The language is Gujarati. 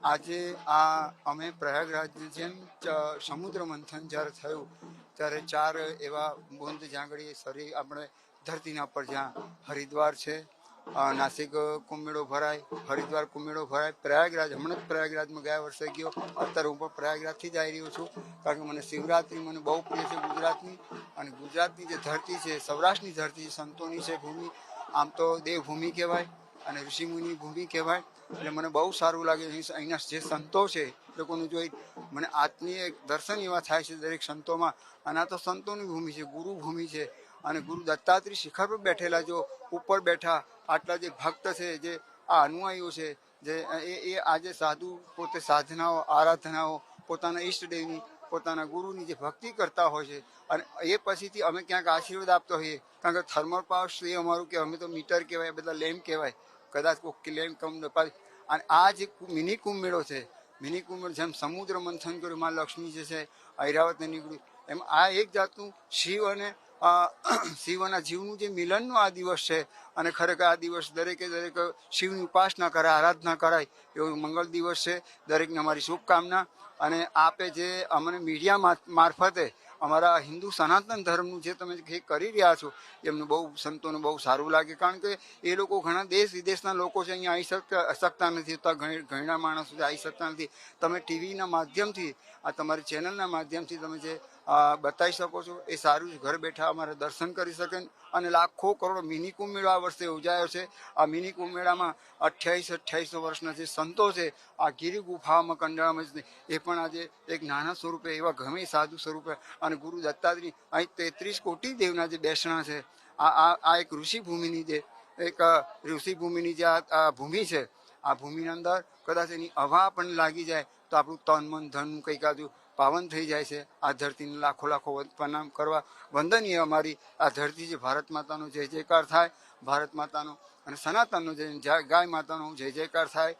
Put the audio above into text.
આજે આ અમે પ્રયાગરાજની જેમ સમુદ્ર મંથન જ્યારે થયું ત્યારે ચાર એવા બુંદ જ્યાં આગળ શરીર આપણે ધરતીના પર જ્યાં હરિદ્વાર છે, નાસિક કુંભમેળો ભરાય, હરિદ્વાર કુંભમેળો ભરાય, પ્રયાગરાજ હમણાં જ પ્રયાગરાજમાં ગયા વર્ષે ગયો, અત્યારે હું પણ પ્રયાગરાજથી જ આવી રહ્યો છું કારણ કે મને શિવરાત્રિ મને બહુ પ્રિય છે ગુજરાતની. અને ગુજરાતની જે ધરતી છે સૌરાષ્ટ્રની ધરતી છે, સંતોની છે ભૂમિ, આમ તો દેવભૂમિ કહેવાય અને ઋષિમુનિ ભૂમિ કહેવાય. એટલે મને બહુ સારું લાગે અહીંના જે સંતો છે એ લોકોનું જોઈ મને આત્મીય દર્શન એવા થાય છે દરેક સંતોમાં. અને આ તો સંતોની ભૂમિ છે, ગુરુ ભૂમિ છે. અને ગુરુ દત્તાત્રેય શિખર પર બેઠેલા, જો ઉપર બેઠા આટલા જે ભક્ત છે, જે આ અનુયાયીઓ છે, જે એ આજે સાધુ પોતે સાધનાઓ આરાધનાઓ પોતાના ઈષ્ટદેવની પોતાના ગુરુની જે ભક્તિ કરતા હોય છે. અને એ પછીથી અમે ક્યાંક આશીર્વાદ આપતો હોઈએ કારણ કે થર્મલ પાવર એ અમારું કે અમે તો મીટર કહેવાય, બધા લેમ્પ કહેવાય, કદાચ કોઈ લેમ્પ કમ. અને આ જે મિની કુંભ મેળો છે, મિની કુંભ મેળો જેમ સમુદ્ર મંથન કર્યું માં લક્ષ્મી જે છે ઐરાવતને નીકળ્યું, એમ આ એક જાતનું શિવ અને શિવ અને જીવનું જે મિલનનો આ દિવસ છે. અને ખરેખર આ દિવસ દરેકે દરેક શિવની ઉપાસના કરાય, આરાધના કરાય એવો મંગળ દિવસ છે. દરેકને અમારી શુભકામના. અને આપે જે અમને મીડિયા મારફતે અમારા હિન્દુ સનાતન ધર્મનું જે તમે કરી રહ્યા છો એમને બહુ સંતોને બહુ સારું લાગે કારણ કે એ લોકો ઘણા દેશ વિદેશના લોકો છે અહીંયા આવી શકતા નથી, તો ઘણા માણસો આવી શકતા નથી. તમે ટીવીના માધ્યમથી આ તમારી ચેનલના માધ્યમથી તમે જે બતાવી શકો છો એ સારું છે. ઘર બેઠા અમારે દર્શન કરી શકે. અને લાખો કરોડો મિની કુંભ મેળો આ વર્ષે યોજાયો છે. આ મિની કુંભ મેળામાં 2800 વર્ષના જે સંતો છે આ ગિરિ ગુફામાં કંડાળામાં એ પણ આજે એક નાના સ્વરૂપે એવા ગમે સાધુ સ્વરૂપે. અને ગુરુ દત્તાત્રેય અહીં 33 કોટી દેવના જે બેસણા છે, આ એક ઋષિભૂમિની જે એક ઋષિભૂમિની જે આ ભૂમિ છે, આ ભૂમિની અંદર કદાચ એની હવા પણ લાગી જાય તો આપણું તન મન ધન કંઈક આજુ પાવન થઈ જાય છે. આ ધરતીને લાખો લાખો પ્રણામ કરવા વંદનીય અમારી આ ધરતી છે. ભારત માતાનો જય જયકાર થાય, ભારત માતાનો અને સનાતનનો જે ગાય માતાનો જય જયકાર થાય.